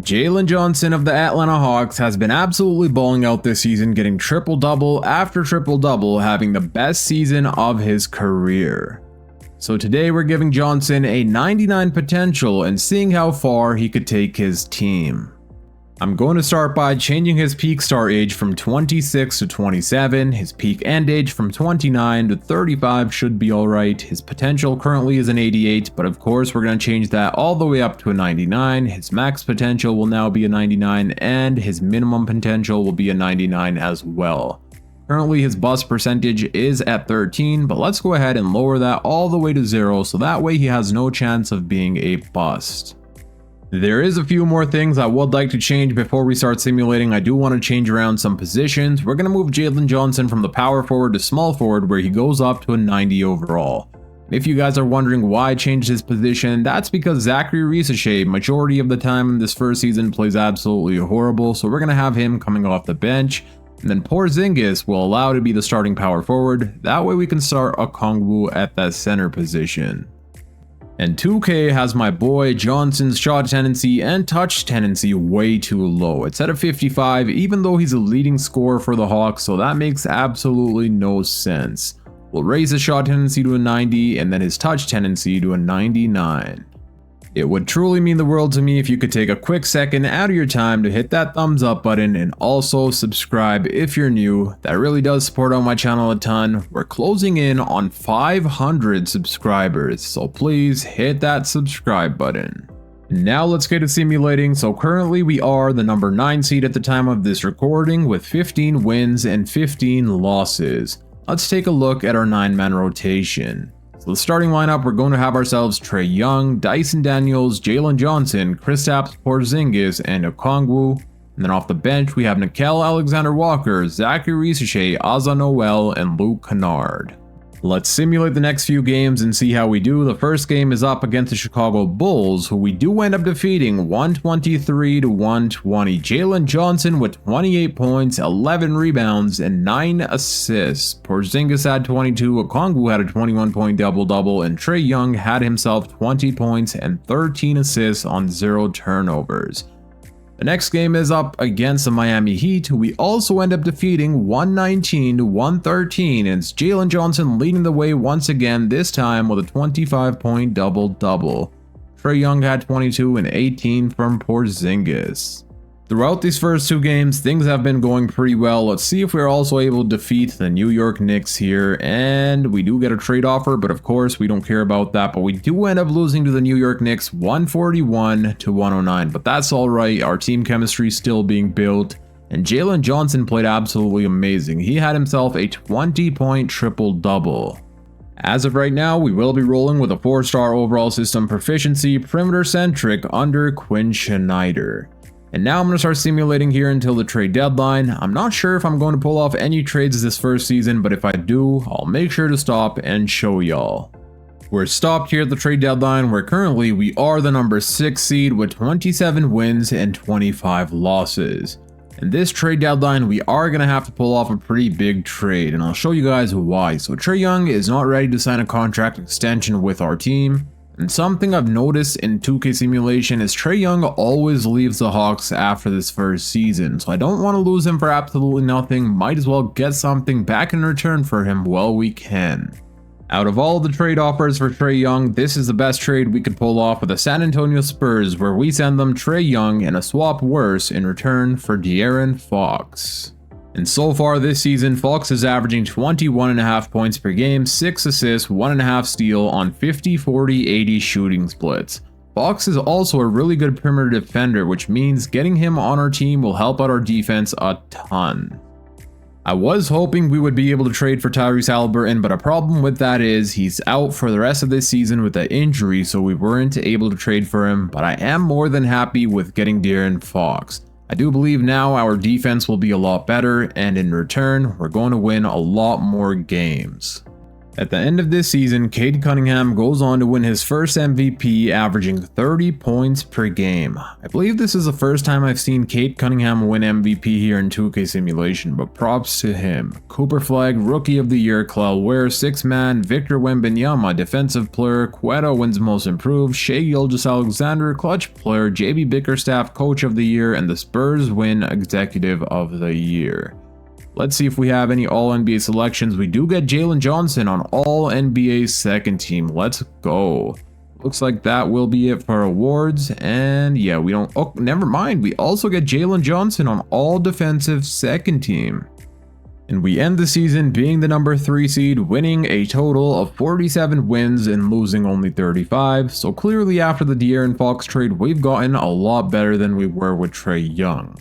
Jalen Johnson of the Atlanta Hawks has been absolutely balling out this season, getting triple-double after triple-double, having the best season of his career. So today we're giving Johnson a 99 potential and seeing how far he could take his team. I'm going to start by changing his peak start age from 26 to 27, his peak end age from 29 to 35 should be alright, his potential currently is an 88, but of course we're going to change that all the way up to a 99, his max potential will now be a 99, and his minimum potential will be a 99 as well. Currently his bust percentage is at 13, but let's go ahead and lower that all the way to 0 so that way he has no chance of being a bust. There is a few more things I would like to change before we start simulating. I do want to change around some positions. We're going to move Jalen Johnson from the power forward to small forward where he goes up to a 90 overall. If you guys are wondering why I changed his position, that's because Zachary Risachet majority of the time in this first season plays absolutely horrible, so we're going to have him coming off the bench. And then Porzingis will allow to be the starting power forward. That way we can start Okongwu at that center position. And 2K has my boy Johnson's shot tendency and touch tendency way too low. It's at a 55 even though he's a leading scorer for the Hawks, so that makes absolutely no sense. We'll raise his shot tendency to a 90 and then his touch tendency to a 99. It would truly mean the world to me if you could take a quick second out of your time to hit that thumbs up button and also subscribe if you're new. That really does support out my channel a ton. We're closing in on 500 subscribers, so please hit that subscribe button. Now let's get to simulating. So currently we are the number 9 seed at the time of this recording with 15 wins and 15 losses. Let's take a look at our 9-man rotation. So the starting lineup, we're going to have ourselves Trae Young, Dyson Daniels, Jalen Johnson, Kristaps Porzingis, and Okongwu. And then off the bench, we have Nickeil Alexander-Walker, Zachary Risachet, Asa Noel, and Luke Kennard. Let's simulate the next few games and see how we do. The first game is up against the Chicago Bulls, who we do end up defeating 123 to 120. Jalen Johnson with 28 points, 11 rebounds, and 9 assists. Porzingis had 22, Okongwu had a 21-point double-double, and Trae Young had himself 20 points and 13 assists on 0 turnovers. The next game is up against the Miami Heat, who we also end up defeating 119 to 113, and it's Jalen Johnson leading the way once again, this time with a 25-point double-double. Trae Young had 22 and 18 from Porzingis. Throughout these first 2 games, things have been going pretty well. Let's see if we're also able to defeat the New York Knicks here, and we do get a trade offer, but of course we don't care about that, but we do end up losing to the New York Knicks 141 to 109, but that's alright. Our team chemistry is still being built, and Jalen Johnson played absolutely amazing. He had himself a 20-point triple-double. As of right now, we will be rolling with a 4-star overall system proficiency, perimeter-centric under Quinn Snyder. And now I'm going to start simulating here until the trade deadline. I'm not sure if I'm going to pull off any trades this first season, but if I do, I'll make sure to stop and show y'all. We're stopped here at the trade deadline, where currently we are the number 6 seed with 27 wins and 25 losses. And this trade deadline, we are going to have to pull off a pretty big trade, and I'll show you guys why. So Trae Young is not ready to sign a contract extension with our team. And something I've noticed in 2K simulation is Trae Young always leaves the Hawks after this first season, so I don't want to lose him for absolutely nothing. Might as well get something back in return for him while we can. Out of all the trade offers for Trae Young, this is the best trade we could pull off with the San Antonio Spurs, where we send them Trae Young and a swap worse in return for De'Aaron Fox. And so far this season, Fox is averaging 21.5 points per game, 6 assists, 1.5 steal on 50, 40, 80 shooting splits. Fox is also a really good perimeter defender, which means getting him on our team will help out our defense a ton. I was hoping we would be able to trade for Tyrese Haliburton, but a problem with that is he's out for the rest of this season with that injury, so we weren't able to trade for him, but I am more than happy with getting De'Aaron Fox. I do believe now our defense will be a lot better, and in return, we're going to win a lot more games. At the end of this season, Cade Cunningham goes on to win his first MVP, averaging 30 points per game. I believe this is the first time I've seen Cade Cunningham win MVP here in 2K Simulation, but props to him. Cooper Flag, Rookie of the Year, Clell Ware, 6-man, Victor Wembanyama, Defensive Player, Quetta wins Most Improved, Shai Gilgeous-Alexander, Clutch Player, JB Bickerstaff, Coach of the Year, and the Spurs win Executive of the Year. Let's see if we have any All-NBA selections. We do get Jalen Johnson on All-NBA second team. Let's go. Looks like that will be it for awards. And yeah, we don't... Oh, never mind. We also get Jalen Johnson on All-Defensive second team. And we end the season being the number 3 seed, winning a total of 47 wins and losing only 35. So clearly after the De'Aaron Fox trade, we've gotten a lot better than we were with Trae Young.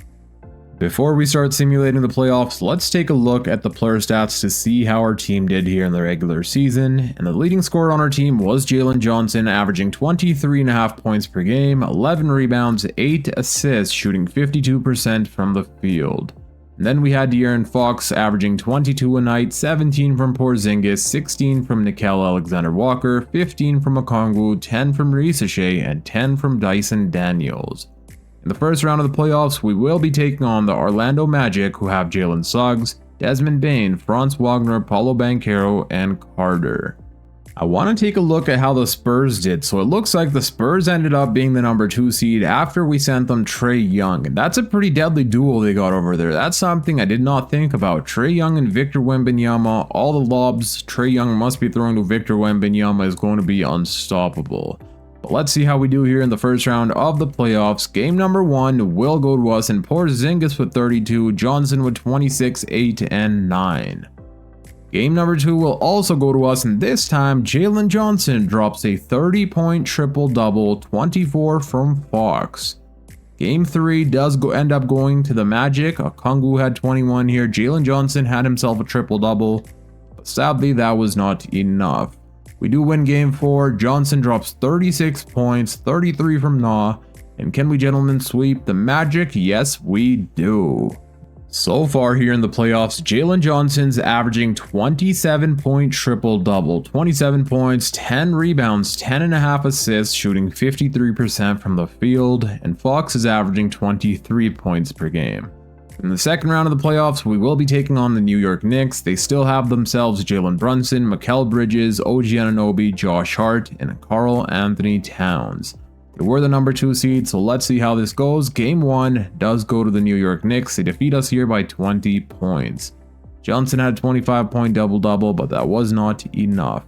Before we start simulating the playoffs, let's take a look at the player stats to see how our team did here in the regular season. And the leading scorer on our team was Jalen Johnson, averaging 23.5 points per game, 11 rebounds, 8 assists, shooting 52% from the field. And then we had De'Aaron Fox averaging 22 a night, 17 from Porzingis, 16 from Nickeil Alexander-Walker, 15 from Okongwu, 10 from Risa Shea, and 10 from Dyson Daniels. In the first round of the playoffs, we will be taking on the Orlando Magic, who have Jalen Suggs, Desmond Bane, Franz Wagner, Paulo Banchero, and Carter. I want to take a look at how the Spurs did. So it looks like the Spurs ended up being the number 2 seed after we sent them Trae Young. And that's a pretty deadly duel they got over there. That's something I did not think about. Trae Young and Victor Wembanyama, all the lobs Trae Young must be throwing to Victor Wembanyama is going to be unstoppable. But let's see how we do here in the first round of the playoffs. Game number 1 will go to us, and Porzingis with 32, Johnson with 26, 8, and 9. Game number 2 will also go to us, and this time Jalen Johnson drops a 30-point triple-double, 24 from Fox. Game 3 does end up going to the Magic. Okongwu had 21 here. Jalen Johnson had himself a triple-double, but sadly that was not enough. We do win game 4. Johnson drops 36 points, 33 from Nah. And can we, gentlemen, sweep the Magic? Yes, we do. So far here in the playoffs, Jalen Johnson's averaging 27-point triple-double, 27 points, 10 rebounds, 10.5 assists, shooting 53% from the field, and Fox is averaging 23 points per game. In the second round of the playoffs, we will be taking on the New York Knicks. They still have themselves Jalen Brunson, Mikal Bridges, OG Anunoby, Josh Hart, and Karl Anthony Towns. They were the number 2 seed, so let's see how this goes. Game 1 does go to the New York Knicks. They defeat us here by 20 points. Johnson had a 25-point double-double, but that was not enough.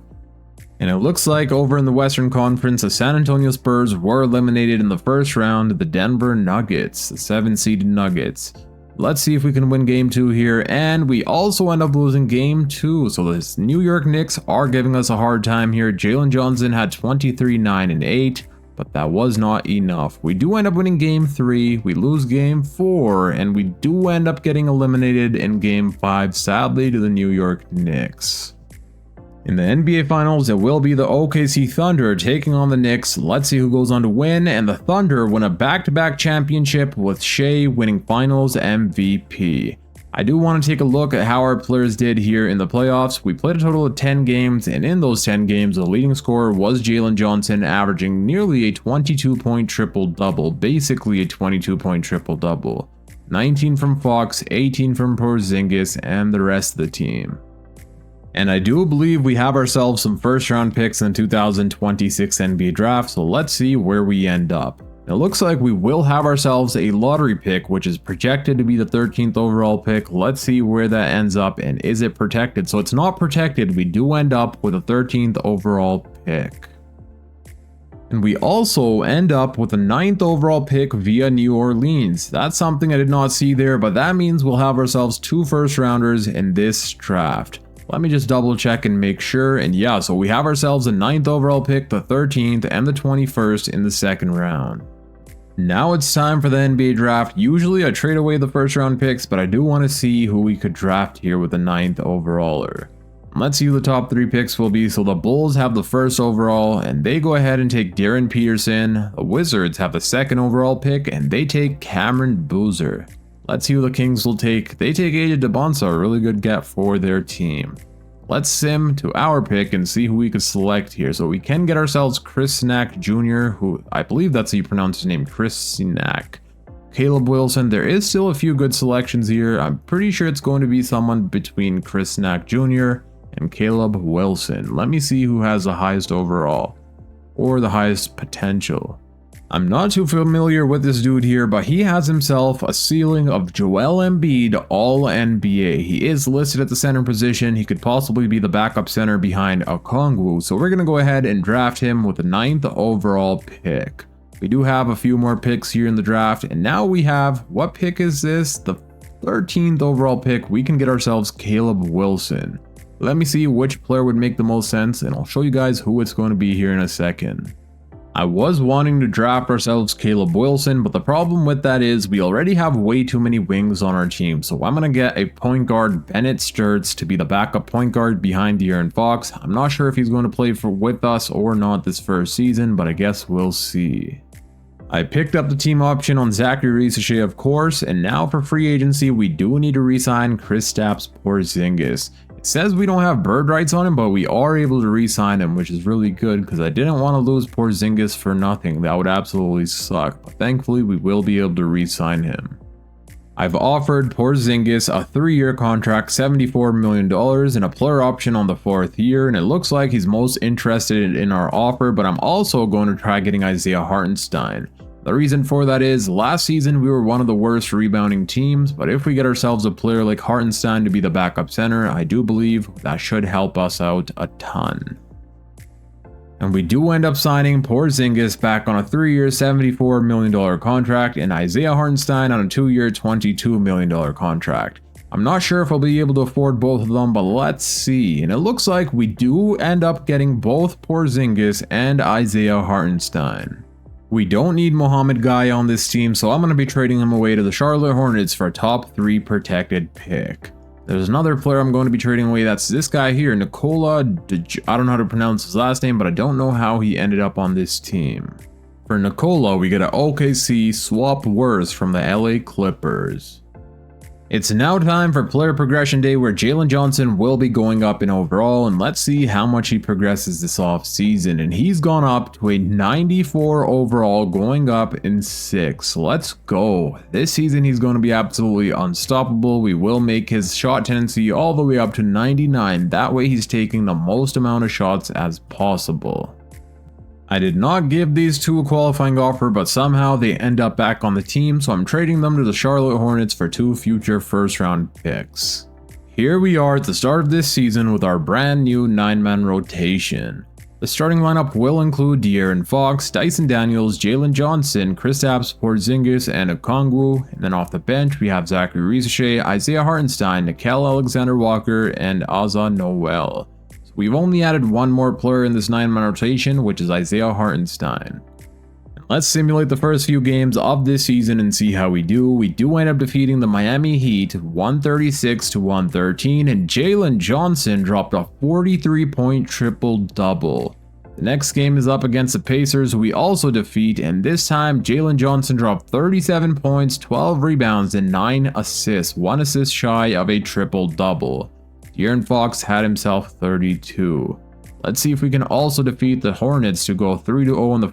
And it looks like over in the Western Conference, the San Antonio Spurs were eliminated in the first round of the Denver Nuggets, the 7-seeded Nuggets. Let's see if we can win game 2 here, and we also end up losing game 2. So the New York Knicks are giving us a hard time here. Jalen Johnson had 23, 9, and 8, but that was not enough. We do end up winning game 3, we lose game 4, and we do end up getting eliminated in game 5, sadly, to the New York Knicks. In the NBA Finals, it will be the OKC Thunder taking on the Knicks. Let's see who goes on to win, and the Thunder win a back-to-back championship with Shai winning Finals MVP. I do want to take a look at how our players did here in the playoffs. We played a total of 10 games, and in those 10 games, the leading scorer was Jalen Johnson, averaging nearly a 22-point triple-double, basically a 22-point triple-double. 19 from Fox, 18 from Porzingis, and the rest of the team. And I do believe we have ourselves some first round picks in the 2026 NBA draft, so let's see where we end up. It looks like we will have ourselves a lottery pick, which is projected to be the 13th overall pick. Let's see where that ends up, and is it protected? So it's not protected. We do end up with a 13th overall pick. And we also end up with a 9th overall pick via New Orleans. That's something I did not see there, but that means we'll have ourselves 2 first rounders in this draft. Let me just double check and make sure, and yeah, so we have ourselves a 9th overall pick, the 13th, and the 21st in the second round. Now it's time for the NBA draft. Usually I trade away the first round picks, but I do want to see who we could draft here with the 9th overaller. Let's see who the top 3 picks will be. So the Bulls have the 1st overall, and they go ahead and take Darren Peterson. The Wizards have the 2nd overall pick, and they take Cameron Boozer. Let's see who the Kings will take. They take AJ DeBonsa, a really good get for their team. Let's sim to our pick and see who we could select here. So we can get ourselves Chris Snack Jr., who I believe that's how you pronounce his name, Chris Snack. Caleb Wilson, there is still a few good selections here. I'm pretty sure it's going to be someone between Chris Snack Jr. and Caleb Wilson. Let me see who has the highest overall or the highest potential. I'm not too familiar with this dude here, but he has himself a ceiling of Joel Embiid All-NBA. He is listed at the center position. He could possibly be the backup center behind Okongwu. So we're going to go ahead and draft him with the 9th overall pick. We do have a few more picks here in the draft, and now we have, what pick is this? The 13th overall pick. We can get ourselves Caleb Wilson. Let me see which player would make the most sense, and I'll show you guys who it's going to be here in a second. I was wanting to draft ourselves Caleb Wilson, but the problem with that is we already have way too many wings on our team. So I'm going to get a point guard, Bennett Sturts, to be the backup point guard behind De'Aaron Fox. I'm not sure if he's going to play with us or not this first season, but I guess we'll see. I picked up the team option on Zachary Risache, of course, and now for free agency, we do need to re-sign Kristaps Porzingis. It says we don't have bird rights on him, but we are able to re-sign him, which is really good because I didn't want to lose Porzingis for nothing. That would absolutely suck, but thankfully we will be able to re-sign him. I've offered Porzingis a 3-year contract, $74 million, and a player option on the 4th year, and it looks like he's most interested in our offer, but I'm also going to try getting Isaiah Hartenstein. The reason for that is, last season we were one of the worst rebounding teams, but if we get ourselves a player like Hartenstein to be the backup center, I do believe that should help us out a ton. And we do end up signing Porzingis back on a 3-year, $74 million contract and Isaiah Hartenstein on a 2-year, $22 million contract. I'm not sure if I'll be able to afford both of them, but let's see. And it looks like we do end up getting both Porzingis and Isaiah Hartenstein. We don't need Mohamed Guy on this team, so I'm going to be trading him away to the Charlotte Hornets for a top 3 protected pick. There's another player I'm going to be trading away. That's this guy here, Nikola. I don't know how to pronounce his last name, but I don't know how he ended up on this team. For Nikola, we get an OKC swap worse from the LA Clippers. It's now time for player progression day, where Jalen Johnson will be going up in overall, and let's see how much he progresses this offseason. And he's gone up to a 94 overall, going up in 6. Let's go. This season he's going to be absolutely unstoppable. We will make his shot tendency all the way up to 99. That way he's taking the most amount of shots as possible. I did not give these two a qualifying offer, but somehow they end up back on the team, so I'm trading them to the Charlotte Hornets for 2 future first-round picks. Here we are at the start of this season with our brand new 9-man rotation. The starting lineup will include De'Aaron Fox, Dyson Daniels, Jalen Johnson, Kristaps Porzingis, and Okongwu. And then off the bench, we have Zachary Risache, Isaiah Hartenstein, Nickeil Alexander-Walker, and Azza Noel. We've only added one more player in this 9-man rotation, which is Isaiah Hartenstein. Let's simulate the first few games of this season and see how we do. We do end up defeating the Miami Heat 136-113, and Jalen Johnson dropped a 43-point triple-double. The next game is up against the Pacers, who we also defeat, and this time Jalen Johnson dropped 37 points, 12 rebounds, and 9 assists, 1 assist shy of a triple-double. De'Aaron Fox had himself 32. Let's see if we can also defeat the Hornets to go 3-0 in the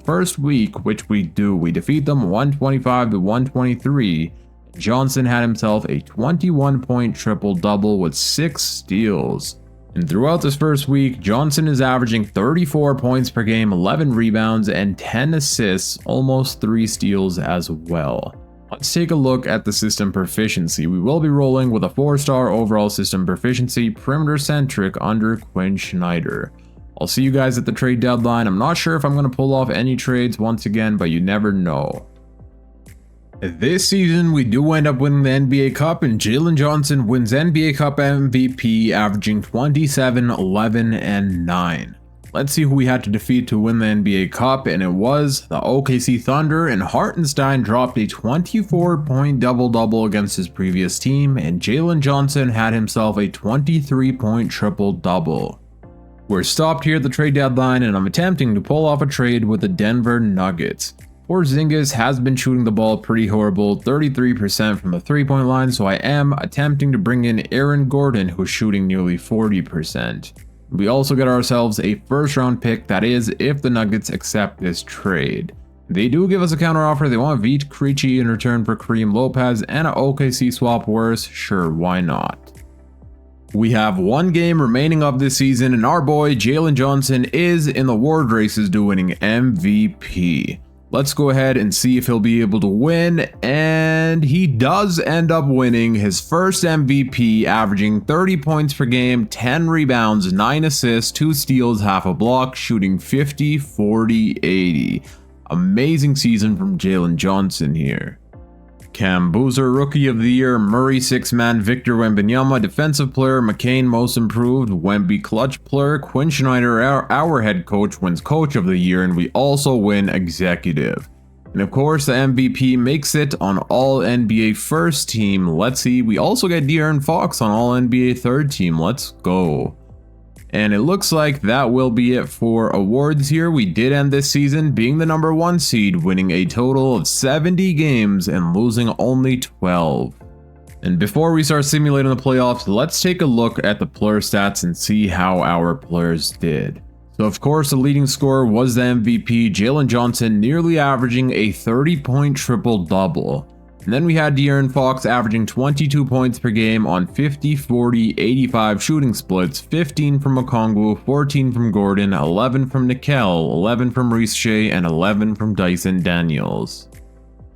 first week, which we do. We defeat them 125-123. Johnson had himself a 21-point triple-double with 6 steals. And throughout this first week, Johnson is averaging 34 points per game, 11 rebounds, and 10 assists, almost 3 steals as well. Let's take a look at the system proficiency. We will be rolling with a 4-star overall system proficiency, perimeter centric under Quinn Snyder. I'll see you guys at the trade deadline. I'm not sure if I'm going to pull off any trades once again, but you never know. This season, we do end up winning the NBA Cup, and Jalen Johnson wins NBA Cup MVP, averaging 27, 11, and 9. Let's see who we had to defeat to win the NBA Cup, and it was the OKC Thunder, and Hartenstein dropped a 24-point double-double against his previous team, and Jalen Johnson had himself a 23-point triple-double. We're stopped here at the trade deadline, and I'm attempting to pull off a trade with the Denver Nuggets. Porzingis has been shooting the ball pretty horrible, 33% from the 3-point line, so I am attempting to bring in Aaron Gordon, who's shooting nearly 40%. We also get ourselves a first round pick, that is, if the Nuggets accept this trade. They do give us a counteroffer. They want Vit Krejci in return for Kareem Lopez and an OKC swap worse. Sure, why not? We have one game remaining of this season, and our boy Jalen Johnson is in the award races to winning MVP. Let's go ahead and see if he'll be able to win, and he does end up winning his first MVP, averaging 30 points per game, 10 rebounds, 9 assists, 2 steals, half a block, shooting 50, 40, 80. Amazing season from Jalen Johnson here. Cam Boozer, Rookie of the Year, Murray 6-Man, Victor Wembanyama, Defensive Player, McCain Most Improved, Wemby Clutch Player, Quinn Schneider, our head coach, wins Coach of the Year, and we also win Executive. And of course, the MVP makes it on All NBA First Team. Let's see, we also get De'Aaron Fox on All NBA Third Team. Let's go. And it looks like that will be it for awards here. We did end this season being the number 1 seed, winning a total of 70 games and losing only 12. And before we start simulating the playoffs, let's take a look at the player stats and see how our players did. So of course, the leading scorer was the MVP, Jalen Johnson, nearly averaging a 30-point triple-double. And then we had De'Aaron Fox averaging 22 points per game on 50, 40, 85 shooting splits, 15 from Okongwu, 14 from Gordon, 11 from Nickel, 11 from Reece Shea, and 11 from Dyson Daniels.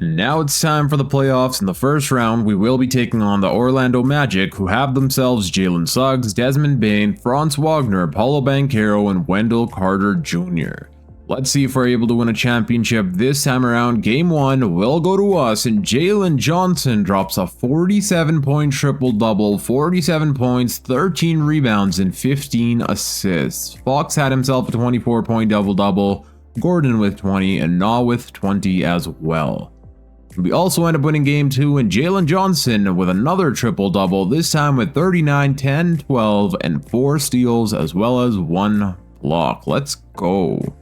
And now it's time for the playoffs. In the first round, we will be taking on the Orlando Magic, who have themselves Jalen Suggs, Desmond Bane, Franz Wagner, Paulo Banchero, and Wendell Carter Jr. Let's see if we're able to win a championship this time around. Game 1 will go to us, and Jalen Johnson drops a 47-point triple-double, 47 points, 13 rebounds, and 15 assists. Fox had himself a 24-point double-double, Gordon with 20, and Na with 20 as well. We also end up winning Game 2, and Jalen Johnson with another triple-double, this time with 39, 10, 12, and 4 steals, as well as 1 block. Let's go.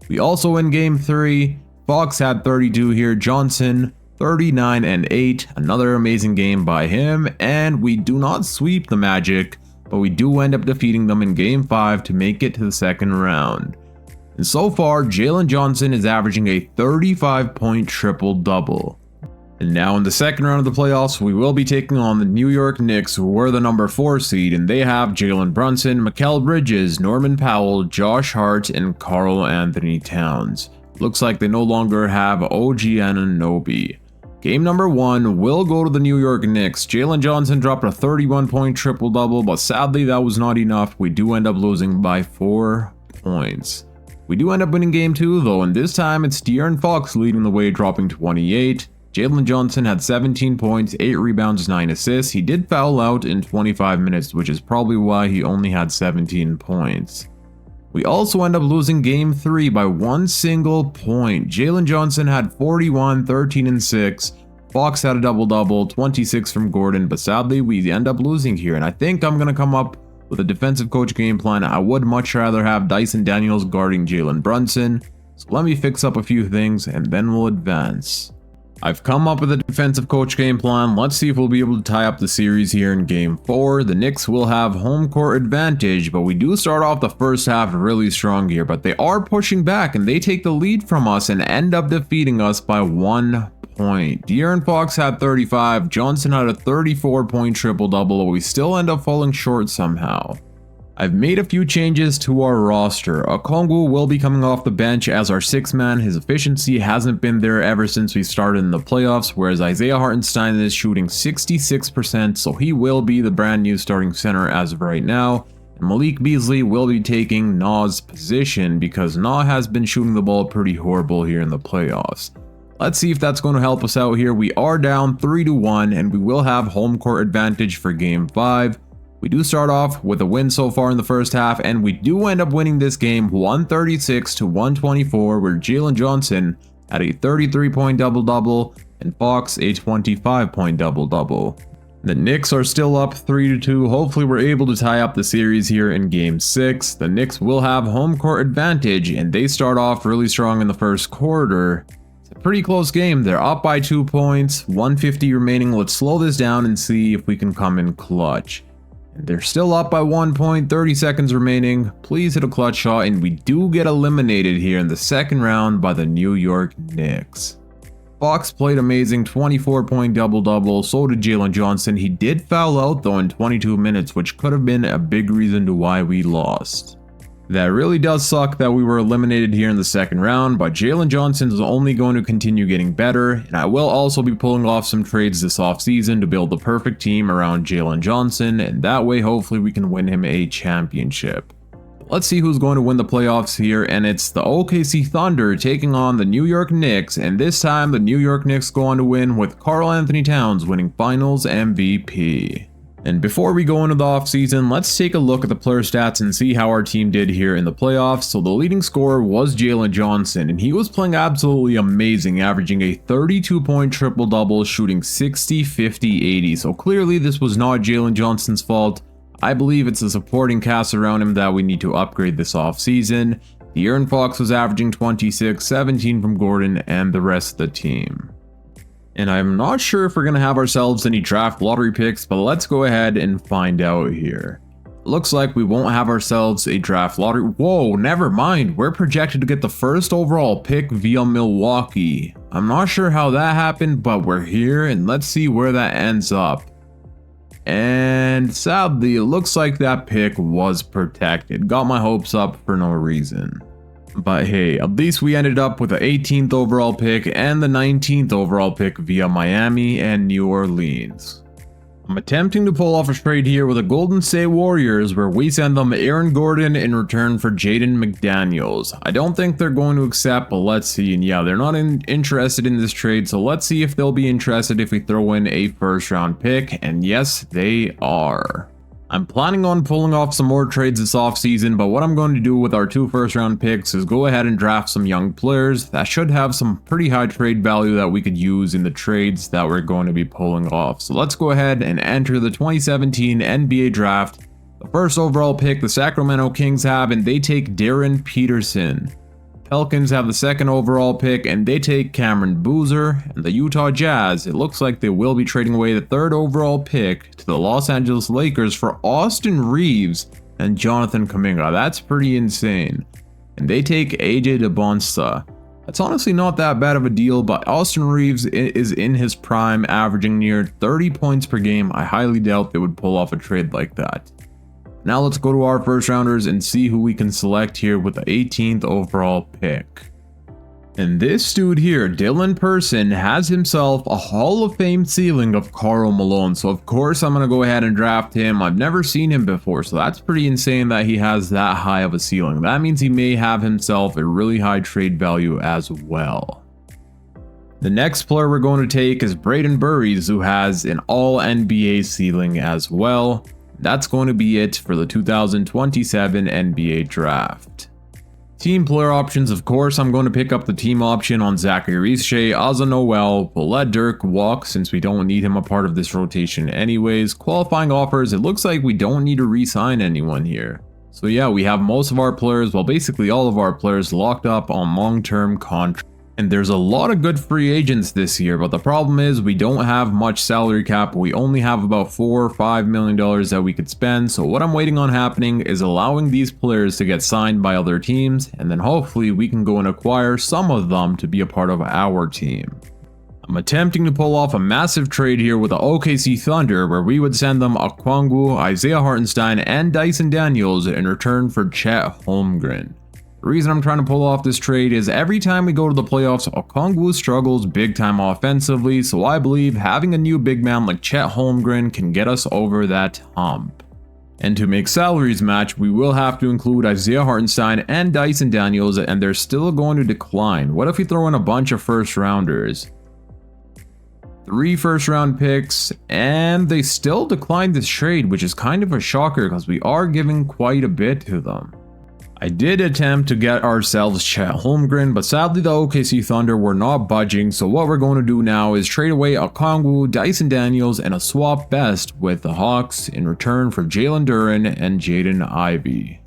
We also win Game 3. Fox had 32 here, Johnson 39 and 8. Another amazing game by him, and we do not sweep the Magic, but we do end up defeating them in Game 5 to make it to the second round. And so far, Jalen Johnson is averaging a 35-point triple-double. And now in the second round of the playoffs, we will be taking on the New York Knicks, who were the number 4 seed, and they have Jalen Brunson, Mikal Bridges, Norman Powell, Josh Hart, and Karl Anthony Towns. Looks like they no longer have OG Anunoby. Game number 1 will go to the New York Knicks. Jalen Johnson dropped a 31-point triple-double, but sadly that was not enough. We do end up losing by 4 points. We do end up winning Game 2 though, and this time it's De'Aaron Fox leading the way, dropping 28. Jalen Johnson had 17 points, 8 rebounds, 9 assists. He did foul out in 25 minutes, which is probably why he only had 17 points. We also end up losing Game 3 by 1 single point. Jalen Johnson had 41, 13, and 6. Fox had a double-double, 26 from Gordon, but sadly we end up losing here. And I think I'm going to come up with a defensive coach game plan. I would much rather have Dyson Daniels guarding Jalen Brunson. So let me fix up a few things and then we'll advance. I've come up with a defensive coach game plan. Let's see if we'll be able to tie up the series here in Game 4. The Knicks will have home court advantage, but we do start off the first half really strong here. But they are pushing back and they take the lead from us and end up defeating us by 1 point. De'Aaron Fox had 35, Johnson had a 34-point triple-double, but we still end up falling short somehow. I've made a few changes to our roster. Okongwu will be coming off the bench as our 6-man. His efficiency hasn't been there ever since we started in the playoffs, whereas Isaiah Hartenstein is shooting 66%, so he will be the brand new starting center as of right now. And Malik Beasley will be taking Na's position because Na has been shooting the ball pretty horrible here in the playoffs. Let's see if that's going to help us out here. We are down 3-1 and we will have home court advantage for Game 5. We do start off with a win so far in the first half, and we do end up winning this game 136-124, where Jalen Johnson had a 33-point double-double and Fox a 25-point double-double. The Knicks are still up 3-2. Hopefully we're able to tie up the series here in Game 6. The Knicks will have home court advantage, and they start off really strong in the first quarter. pretty close game. They're up by 2 points, 150 remaining. Let's slow this down and see if we can come in clutch. They're still up by 1 point, 30 seconds remaining. Please hit a clutch shot, and we do get eliminated here in the second round by the New York Knicks. Fox played amazing, 24-point double-double, so did Jalen Johnson. He did foul out though in 22 minutes, which could have been a big reason to why we lost. That really does suck that we were eliminated here in the second round, but Jalen Johnson is only going to continue getting better, and I will also be pulling off some trades this offseason to build the perfect team around Jalen Johnson, and that way hopefully we can win him a championship. Let's see who's going to win the playoffs here, and it's the OKC Thunder taking on the New York Knicks, and this time the New York Knicks go on to win with Karl Anthony Towns winning Finals MVP. And before we go into the offseason, let's take a look at the player stats and see how our team did here in the playoffs. So the leading scorer was Jalen Johnson, and he was playing absolutely amazing, averaging a 32-point triple-double, shooting 60, 50, 80. So clearly this was not Jalen Johnson's fault. I believe it's the supporting cast around him that we need to upgrade this offseason. De'Aaron Fox was averaging 26, 17 from Gordon, and the rest of the team. And I'm not sure if we're going to have ourselves any draft lottery picks, but let's go ahead and find out here. Looks like we won't have ourselves a draft lottery. Whoa, never mind. We're projected to get the first overall pick via Milwaukee. I'm not sure how that happened, but we're here, and let's see where that ends up. And sadly, it looks like that pick was protected. Got my hopes up for no reason. But hey, at least we ended up with the 18th overall pick and the 19th overall pick via Miami and New Orleans. I'm attempting to pull off a trade here with the Golden State Warriors where we send them Aaron Gordon in return for Jaden McDaniels. I don't think they're going to accept, but let's see. And yeah, they're not interested in this trade, so let's see if they'll be interested if we throw in a first round pick, and yes, they are. I'm planning on pulling off some more trades this offseason, but what I'm going to do with our 2 first round picks is go ahead and draft some young players that should have some pretty high trade value that we could use in the trades that we're going to be pulling off. So let's go ahead and enter the 2017 NBA draft. The first overall pick the Sacramento Kings have, and they take Darren Peterson. Pelicans have the 2nd overall pick, and they take Cameron Boozer. And the Utah Jazz, it looks like they will be trading away the 3rd overall pick to the Los Angeles Lakers for Austin Reeves and Jonathan Kuminga. That's pretty insane. And they take AJ DeBonsta. That's honestly not that bad of a deal, but Austin Reeves is in his prime, averaging near 30 points per game. I highly doubt they would pull off a trade like that. Now let's go to our first rounders and see who we can select here with the 18th overall pick. And this dude here, Dylan Person, has himself a Hall of Fame ceiling of Karl Malone. So of course I'm going to go ahead and draft him. I've never seen him before, so that's pretty insane that he has that high of a ceiling. That means he may have himself a really high trade value as well. The next player we're going to take is Braden Burries, who has an all-NBA ceiling as well. That's going to be it for the 2027 NBA draft. Team player options, of course, I'm going to pick up the team option on Zachary Riche, Ozzy Noel. We'll let Dirk walk since we don't need him a part of this rotation anyways. Qualifying offers, it looks like we don't need to re-sign anyone here. So yeah, we have most of our players, well basically all of our players locked up on long-term contracts. And there's a lot of good free agents this year, but the problem is we don't have much salary cap. We only have about $4 or $5 million that we could spend. So what I'm waiting on happening is allowing these players to get signed by other teams, and then hopefully we can go and acquire some of them to be a part of our team. I'm attempting to pull off a massive trade here with the OKC Thunder where we would send them Okongwu, Isaiah Hartenstein, and Dyson Daniels in return for Chet Holmgren. The reason I'm trying to pull off this trade is every time we go to the playoffs, Okongwu struggles big time offensively, so I believe having a new big man like Chet Holmgren can get us over that hump. And to make salaries match, we will have to include Isaiah Hartenstein and Dyson Daniels, and they're still going to decline. What if we throw in a bunch of first rounders? 3 first round picks, and they still declined this trade, which is kind of a shocker because we are giving quite a bit to them. I did attempt to get ourselves Chet Holmgren, but sadly the OKC Thunder were not budging, so what we're going to do now is trade away Okongwu, Dyson Daniels, and a swap best with the Hawks in return for Jalen Duren and Jaden Ivey.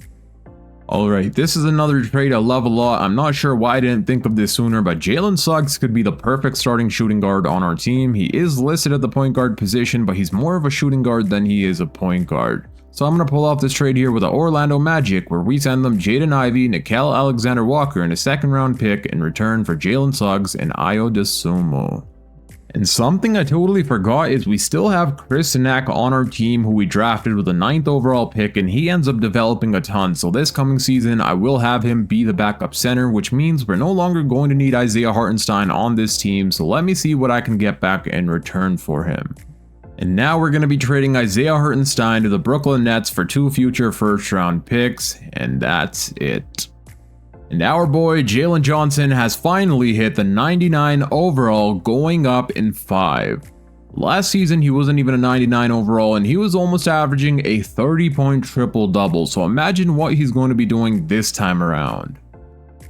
Alright, this is another trade I love a lot. I'm not sure why I didn't think of this sooner, but Jalen Suggs could be the perfect starting shooting guard on our team. He is listed at the point guard position, but he's more of a shooting guard than he is a point guard. So I'm going to pull off this trade here with the Orlando Magic, where we send them Jaden Ivey, Nickeil Alexander-Walker, and a second round pick in return for Jalen Suggs and Ayo Dosunmu. And something I totally forgot is we still have Chris Nack on our team, who we drafted with the 9th overall pick, and he ends up developing a ton. So this coming season I will have him be the backup center, which means we're no longer going to need Isaiah Hartenstein on this team. So let me see what I can get back in return for him. And now we're going to be trading Isaiah Hartenstein to the Brooklyn Nets for 2 future first round picks, and that's it. And our boy Jalen Johnson has finally hit the 99 overall, going up in 5. Last season he wasn't even a 99 overall, and he was almost averaging a 30-point triple-double, so imagine what he's going to be doing this time around.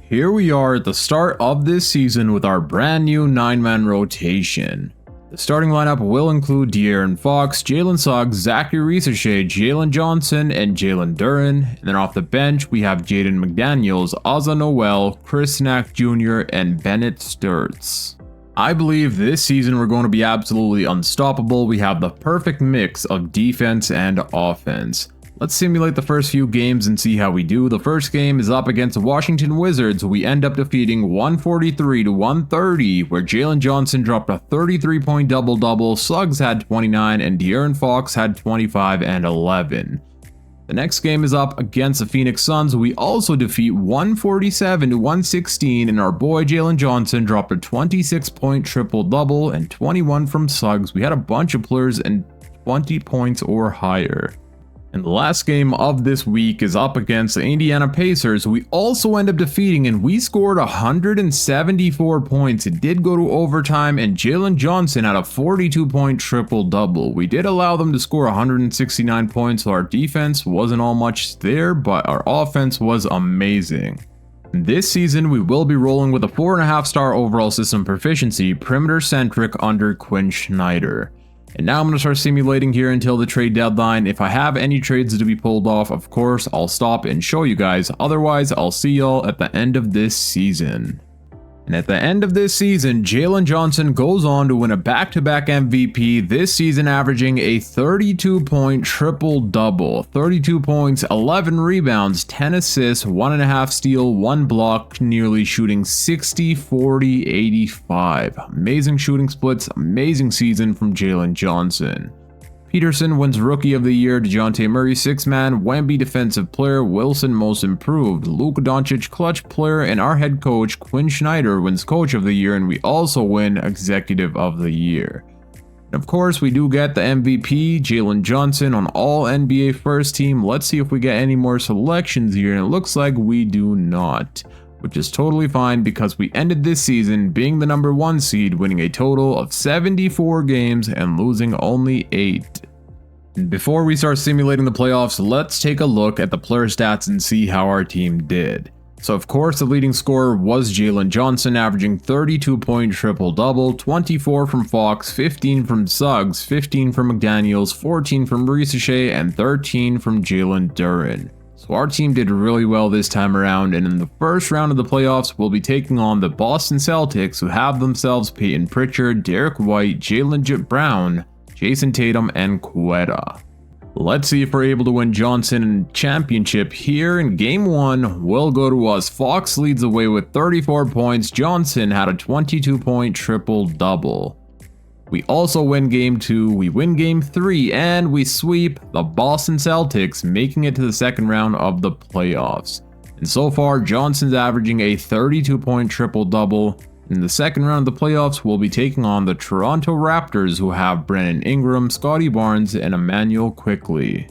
Here we are at the start of this season with our brand new 9-man rotation. The starting lineup will include De'Aaron Fox, Jalen Suggs, Zachary Ricochet, Jalen Johnson, and Jalen Duren. And then off the bench, we have Jaden McDaniels, Ozza Noel, Chris Nack Jr., and Bennett Sturts. I believe this season we're going to be absolutely unstoppable. We have the perfect mix of defense and offense. Let's simulate the first few games and see how we do. The first game is up against the Washington Wizards, who we end up defeating 143-130, where Jalen Johnson dropped a 33-point double-double, Suggs had 29, and De'Aaron Fox had 25 and 11. The next game is up against the Phoenix Suns, who we also defeat 147-116, and our boy Jalen Johnson dropped a 26-point triple-double and 21 from Suggs. We had a bunch of players and 20 points or higher. And the last game of this week is up against the Indiana Pacers, who we also end up defeating, and we scored 174 points. It did go to overtime, and Jalen Johnson had a 42-point triple-double. We did allow them to score 169 points, so our defense wasn't all much there, but our offense was amazing. This season, we will be rolling with a 4.5-star overall system proficiency, perimeter-centric under Quinn Snyder. And now I'm going to start simulating here until the trade deadline. If I have any trades to be pulled off, of course, I'll stop and show you guys. Otherwise, I'll see y'all at the end of this season. And at the end of this season, Jalen Johnson goes on to win a back-to-back MVP, this season averaging a 32-point triple-double. 32 points, 11 rebounds, 10 assists, 1.5 steal, 1 block, nearly shooting 60, 40, 85. Amazing shooting splits, amazing season from Jalen Johnson. Peterson wins Rookie of the Year, DeJounte Murray 6-man, Wemby Defensive Player, Wilson Most Improved, Luka Doncic Clutch Player, and our head coach Quinn Snyder wins Coach of the Year, and we also win Executive of the Year. And of course, we do get the MVP, Jalen Johnson, on All NBA First Team. Let's see if we get any more selections here, and it looks like we do not, which is totally fine because we ended this season being the number 1 seed, winning a total of 74 games and losing only 8. And before we start simulating the playoffs, let's take a look at the player stats and see how our team did. So of course the leading scorer was Jalen Johnson, averaging 32-point triple-double, 24 from Fox, 15 from Suggs, 15 from McDaniels, 14 from Ricochet, and 13 from Jalen Duren. So our team did really well this time around, and in the first round of the playoffs, we'll be taking on the Boston Celtics, who have themselves Peyton Pritchard, Derek White, Jalen Brown, Jason Tatum, and Quetta. Let's see if we're able to win Johnson in championship here. In game 1 will go to us. Fox leads the way with 34 points. Johnson had a 22-point triple-double. We also win game 2, we win game 3, and we sweep the Boston Celtics, making it to the second round of the playoffs. And so far, Johnson's averaging a 32-point triple-double. In the second round of the playoffs, we'll be taking on the Toronto Raptors, who have Brandon Ingram, Scotty Barnes, and Emmanuel Quickley.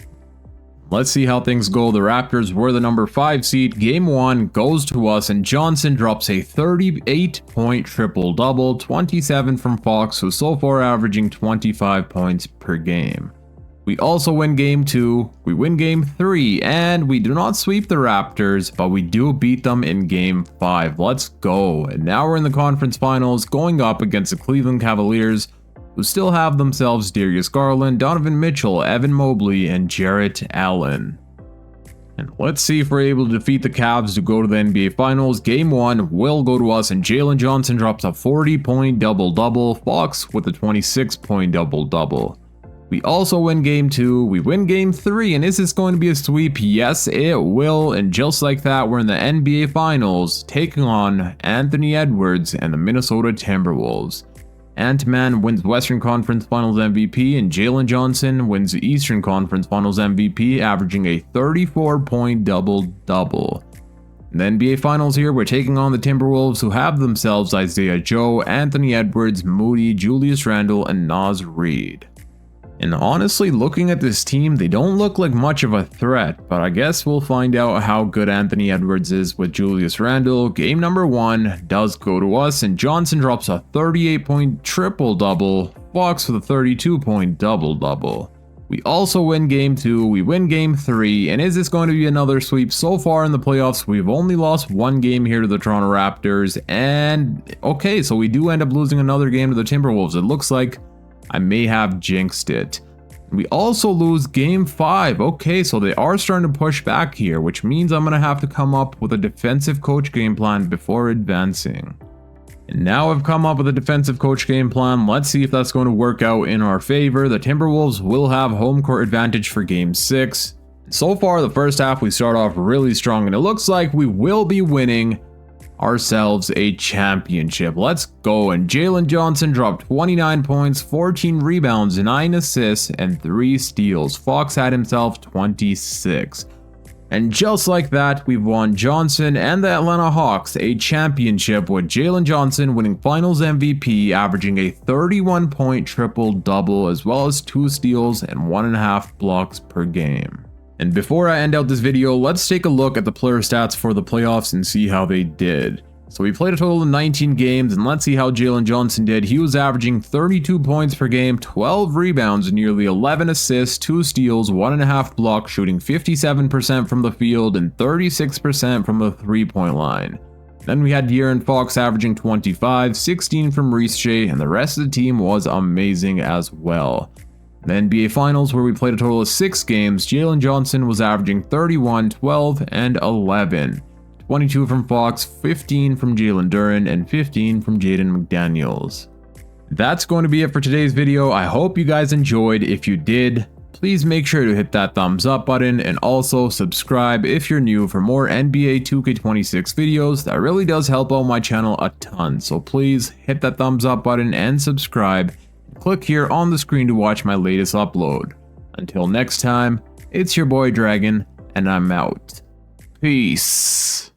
Let's see how things go. The Raptors were the number 5 seed. Game 1 goes to us, and Johnson drops a 38-point triple-double, 27 from Fox, who's so far averaging 25 points per game. We also win game 2, we win game 3, and we do not sweep the Raptors, but we do beat them in game 5. Let's go. And now we're in the conference finals, going up against the Cleveland Cavaliers, who still have themselves Darius Garland, Donovan Mitchell, Evan Mobley, and Jarrett Allen. And let's see if we're able to defeat the Cavs to go to the NBA Finals. Game 1 will go to us, and Jalen Johnson drops a 40-point double-double. Fox with a 26-point double-double. We also win Game 2, we win Game 3, and is this going to be a sweep? Yes, it will, and just like that, we're in the NBA Finals, taking on Anthony Edwards and the Minnesota Timberwolves. Ant-Man wins Western Conference Finals MVP, and Jalen Johnson wins the Eastern Conference Finals MVP, averaging a 34-point double-double. In the NBA Finals here, we're taking on the Timberwolves, who have themselves Isaiah Joe, Anthony Edwards, Moody, Julius Randle, and Naz Reid. And honestly, looking at this team, they don't look like much of a threat, but I guess we'll find out how good Anthony Edwards is with Julius Randle. Game number 1 does go to us, and Johnson drops a 38-point triple-double, Fox with a 32-point double-double. We also win Game 2, we win Game 3, and is this going to be another sweep? So far in the playoffs, we've only lost one game here to the Toronto Raptors, and okay, so we do end up losing another game to the Timberwolves. It looks like I may have jinxed it. We also lose Game 5. Okay, so they are starting to push back here, which means I'm going to have to come up with a defensive coach game plan before advancing. And now I've come up with a defensive coach game plan. Let's see if that's going to work out in our favor. The Timberwolves will have home court advantage for Game 6. So far, the first half, we start off really strong, and it looks like we will be winning ourselves a championship. Let's go. And Jalen Johnson dropped 29 points, 14 rebounds, 9 assists, and 3 steals. Fox had himself 26. And just like that, we've won Johnson and the Atlanta Hawks a championship, with Jalen Johnson winning Finals MVP, averaging a 31-point triple-double, as well as 2 steals and 1.5 blocks per game. And before I end out this video, let's take a look at the player stats for the playoffs and see how they did. So we played a total of 19 games, and let's see how Jalen Johnson did. He was averaging 32 points per game, 12 rebounds, nearly 11 assists, 2 steals, 1.5 blocks, shooting 57% from the field and 36% from the 3-point line. Then we had De'Aaron Fox averaging 25, 16 from Riche, and the rest of the team was amazing as well. The NBA Finals, where we played a total of 6 games, Jalen Johnson was averaging 31, 12, and 11. 22 from Fox, 15 from Jalen Duren, and 15 from Jaden McDaniels. That's going to be it for today's video. I hope you guys enjoyed. If you did, please make sure to hit that thumbs up button, and also subscribe if you're new for more NBA 2K26 videos. That really does help out my channel a ton, so please hit that thumbs up button and subscribe. Click here on the screen to watch my latest upload. Until next time, it's your boy Dragon, and I'm out. Peace.